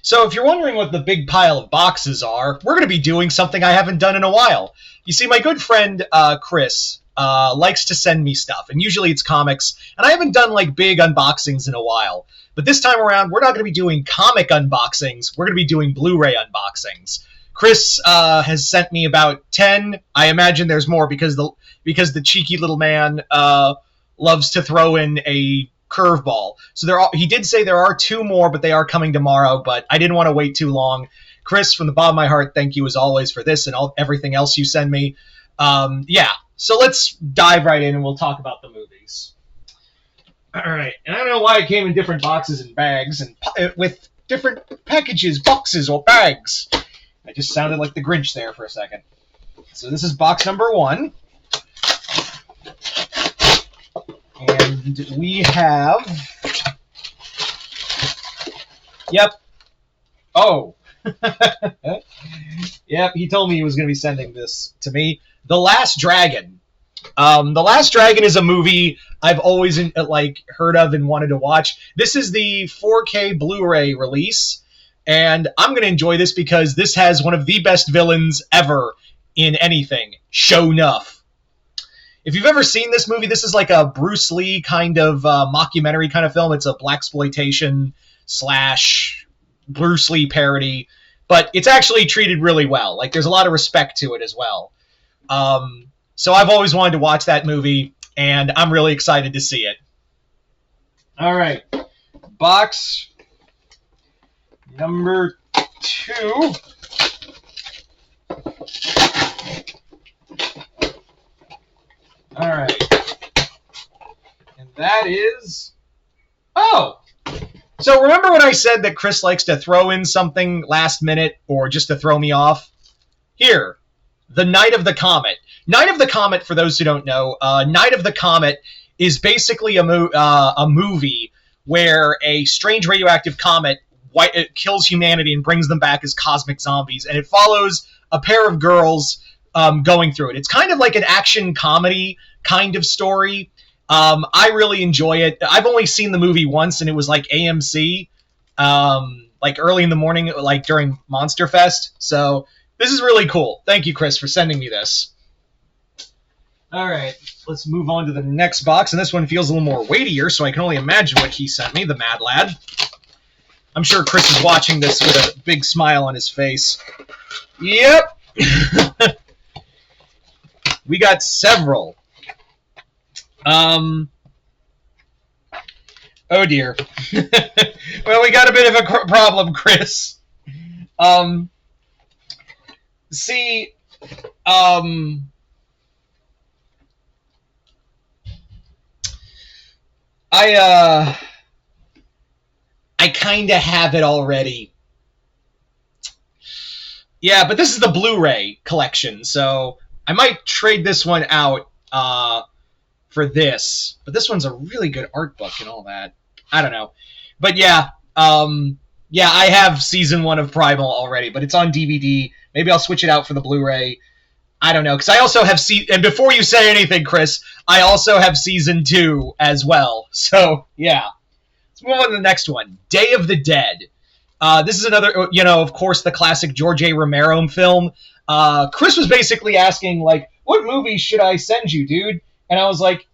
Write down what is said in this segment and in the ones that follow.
So if you're wondering what the big pile of boxes are, we're going to be doing something I haven't done in a while. You see, my good friend Chris likes to send me stuff, and usually it's comics, and I haven't done like big unboxings in a while. But this time around, we're not going to be doing comic unboxings. We're going to be doing Blu-ray unboxings. Chris has sent me about 10. I imagine there's more because the cheeky little man loves to throw in a curveball. So he did say there are 2 more, but they are coming tomorrow, but I didn't want to wait too long. Chris, from the bottom of my heart, thank you as always for this and everything else you send me. Yeah, so let's dive right in and we'll talk about the movies. All right, and I don't know why it came in different boxes and bags and with different packages, boxes, or bags. I just sounded like the Grinch there for a second. So this is box number 1. And we have... Yep. Oh. Yep, he told me he was going to be sending this to me. The Last Dragon. The Last Dragon is a movie I've always heard of and wanted to watch. This is the 4K Blu-ray release, and I'm going to enjoy this because this has one of the best villains ever in anything, Sho'nuff. If you've ever seen this movie, this is like a Bruce Lee kind of mockumentary kind of film. It's a blaxploitation / Bruce Lee parody, but it's actually treated really well. Like, there's a lot of respect to it as well. So I've always wanted to watch that movie, and I'm really excited to see it. All right, box number 2. All right, and that is... Oh! So remember when I said that Chris likes to throw in something last minute or just to throw me off? Here, The Night of the Comet. Night of the Comet, for those who don't know, Night of the Comet is basically a movie where a strange radioactive comet it kills humanity and brings them back as cosmic zombies, and it follows a pair of girls going through it. It's kind of like an action comedy kind of story. I really enjoy it. I've only seen the movie once, and it was like AMC, like early in the morning, like during Monster Fest. So this is really cool. Thank you, Chris, for sending me this. All right, let's move on to the next box, and this one feels a little more weightier, so I can only imagine what he sent me, the Mad Lad. I'm sure Chris is watching this with a big smile on his face. Yep. We got several. Oh dear. Well, we got a bit of a problem, Chris. See, I kind of have it already. Yeah, but this is the Blu-ray collection, so I might trade this one out for this. But this one's a really good art book and all that. I don't know. But yeah, yeah, I have Season 1 of Primal already, but it's on DVD. Maybe I'll switch it out for the Blu-ray. I don't know, because I also have and before you say anything, Chris, I also have Season 2 as well. So, yeah. Let's move on to the next one. Day of the Dead. This is another, of course, the classic George A. Romero film. Chris was basically asking, like, what movies should I send you, dude? And I was like,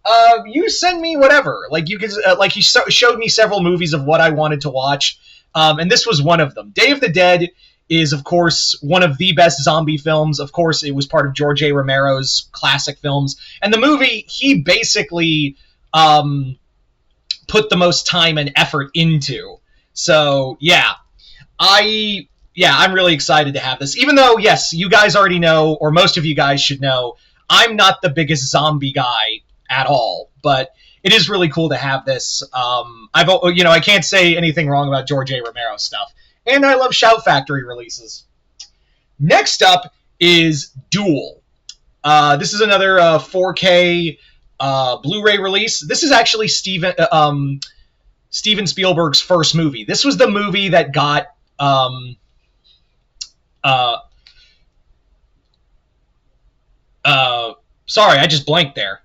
you send me whatever. Like, you could, he showed me several movies of what I wanted to watch, and this was one of them. Day of the Dead is, of course, one of the best zombie films. Of course, it was part of George A. Romero's classic films. And the movie, he basically put the most time and effort into. So, yeah. I'm really excited to have this. Even though, yes, you guys already know, or most of you guys should know, I'm not the biggest zombie guy at all. But it is really cool to have this. I can't say anything wrong about George A. Romero stuff. And I love Shout Factory releases. Next up is Duel. This is another 4K Blu-ray release. This is actually Steven Spielberg's first movie. This was the movie that got sorry, I just blanked there.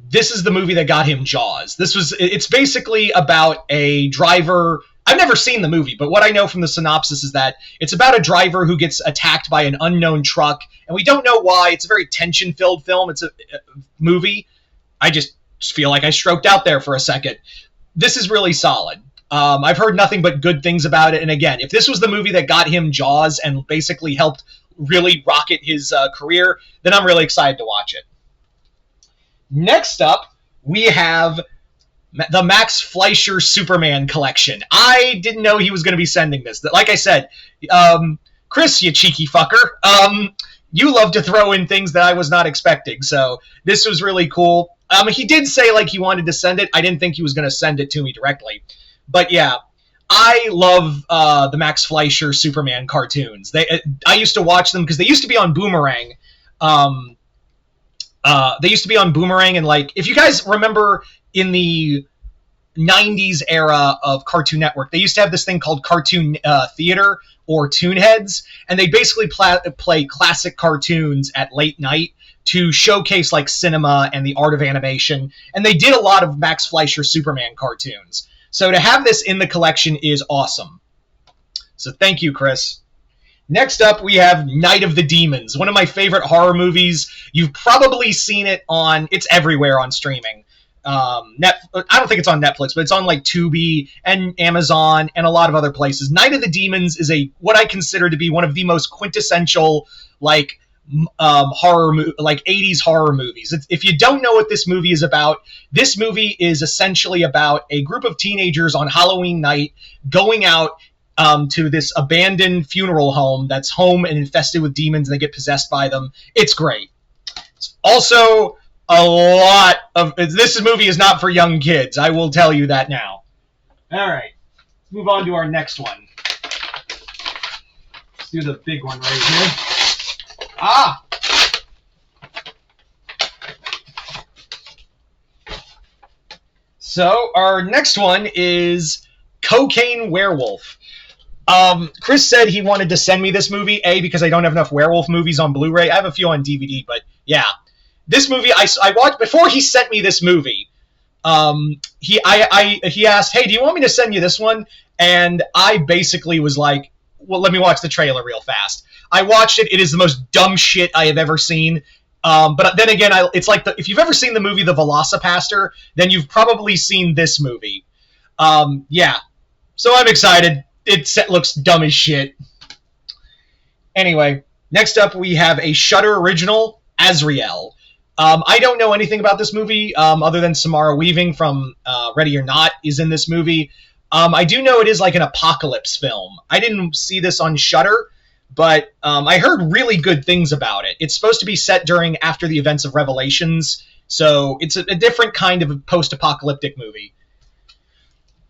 this is the movie that got him Jaws. It's basically about a driver. I've never seen the movie, but what I know from the synopsis is that it's about a driver who gets attacked by an unknown truck, and we don't know why. It's a very tension-filled film. It's a movie. I just feel like I stroked out there for a second. This is really solid. I've heard nothing but good things about it, and again, if this was the movie that got him Jaws and basically helped really rocket his career, then I'm really excited to watch it. Next up, we have the Max Fleischer Superman collection. I didn't know he was going to be sending this. Like I said, Chris, you cheeky fucker, you love to throw in things that I was not expecting, so this was really cool. He did say like he wanted to send it. I didn't think he was going to send it to me directly. But yeah, I love the Max Fleischer Superman cartoons. I used to watch them because they used to be on Boomerang. They used to be on Boomerang, and like, if you guys remember in the 90s era of Cartoon Network, they used to have this thing called Cartoon Theater or Toonheads, and they basically play classic cartoons at late night to showcase like cinema and the art of animation, and they did a lot of Max Fleischer Superman cartoons. So to have this in the collection is awesome. So thank you, Chris. Next up, we have Night of the Demons, one of my favorite horror movies. You've probably seen it it's everywhere on streaming. I don't think it's on Netflix, but it's on like Tubi and Amazon and a lot of other places. Night of the Demons is what I consider to be one of the most quintessential like horror, like 80s horror movies. If you don't know what this movie is about, this movie is essentially about a group of teenagers on Halloween night going out to this abandoned funeral home that's home and infested with demons, and they get possessed by them. It's great. It's also a lot of... This movie is not for young kids. I will tell you that now. All right. Let's move on to our next one. Let's do the big one right here. Ah! So, our next one is Cocaine Werewolf. Chris said he wanted to send me this movie, because I don't have enough werewolf movies on Blu-ray. I have a few on DVD, but yeah. This movie, I watched, before he sent me this movie, he asked, hey, do you want me to send you this one? And I basically was like, well, let me watch the trailer real fast. I watched it. It is the most dumb shit I have ever seen. But then again, it's like, if you've ever seen the movie The Velocipaster, then you've probably seen this movie. Yeah. So I'm excited. It looks dumb as shit. Anyway, next up we have a Shudder original, Azrael. I don't know anything about this movie other than Samara Weaving from Ready or Not is in this movie. I do know it is like an apocalypse film. I didn't see this on Shudder, but I heard really good things about it. It's supposed to be set after the events of Revelations, so it's a different kind of post-apocalyptic movie.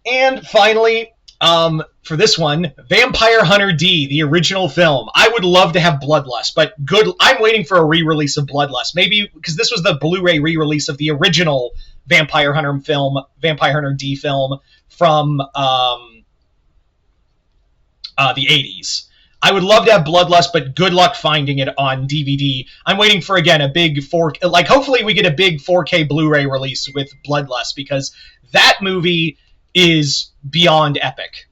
And finally, for this one, Vampire Hunter D, the original film. I would love to have Bloodlust, but I'm waiting for a re-release of Bloodlust. Maybe because this was the Blu-ray re-release of the original Vampire Hunter film, Vampire Hunter D film from the 80s. I would love to have Bloodlust, but good luck finding it on DVD. I'm waiting for, again, a big 4K... Like, hopefully we get a big 4K Blu-ray release with Bloodlust, because that movie is beyond epic.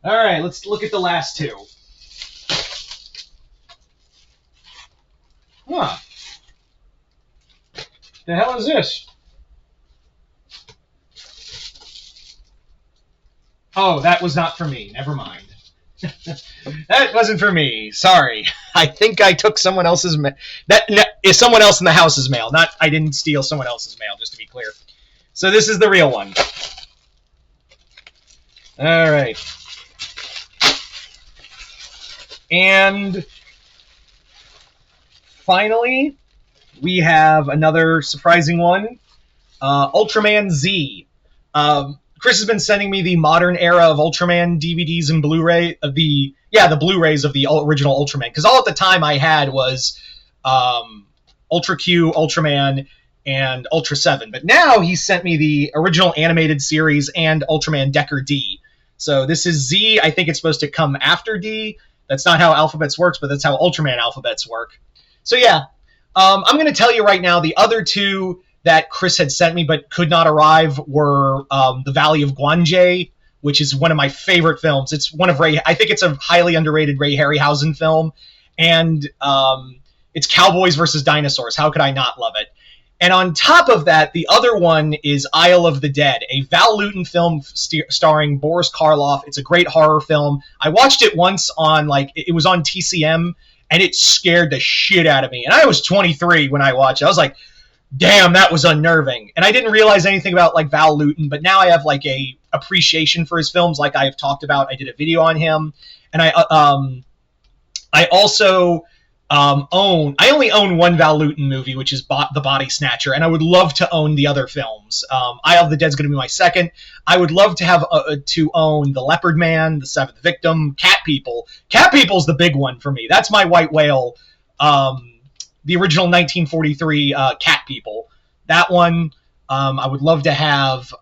All right, let's look at the last two. Huh. The hell is this? Oh, that was not for me. Never mind. That wasn't for me. Sorry. I think I took someone else's mail. That is someone else in the house's mail. I didn't steal someone else's mail, just to be clear. So this is the real one. All right. And finally, we have another surprising one. Ultraman Z. Chris has been sending me the modern era of Ultraman DVDs and Blu-ray the Blu-rays of the original Ultraman, because all at the time I had was Ultra Q, Ultraman, and Ultra 7. But now he sent me the original animated series and Ultraman Decker D. So this is Z. I think it's supposed to come after D. That's not how alphabets works, but that's how Ultraman alphabets work. So yeah, I'm going to tell you right now, the other two that Chris had sent me but could not arrive were The Valley of Guanjay, which is one of my favorite films. It's one of I think it's a highly underrated Ray Harryhausen film, and it's cowboys versus dinosaurs. How could I not love it? And on top of that, the other one is Isle of the Dead, a Val Lewton film starring Boris Karloff. It's a great horror film. I watched it once on, it was on TCM, and it scared the shit out of me. And I was 23 when I watched it. I was like, damn, that was unnerving. And I didn't realize anything about, Val Lewton, but now I have, a appreciation for his films, like I have talked about. I did a video on him. And I also... I only own one Val Lewton movie, which is The Body Snatcher, and I would love to own the other films. Isle of the Dead is going to be my second. I would love to have to own The Leopard Man, The Seventh Victim, Cat People. Cat People's the big one for me. That's my white whale. The original 1943 Cat People. That one, I would love to have.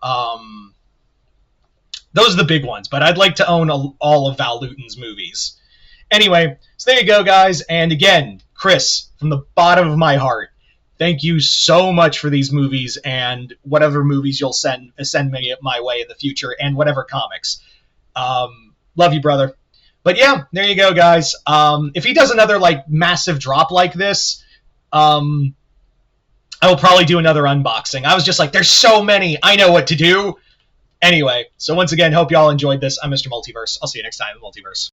Those are the big ones, but I'd like to own all of Val Lewton's movies. Anyway, so there you go, guys. And again, Chris, from the bottom of my heart, thank you so much for these movies and whatever movies you'll send me my way in the future, and whatever comics. Love you, brother. But yeah, there you go, guys. If he does another massive drop like this, I will probably do another unboxing. I was just like, there's so many. I know what to do. Anyway, so once again, hope y'all enjoyed this. I'm Mr. Multiverse. I'll see you next time in the Multiverse.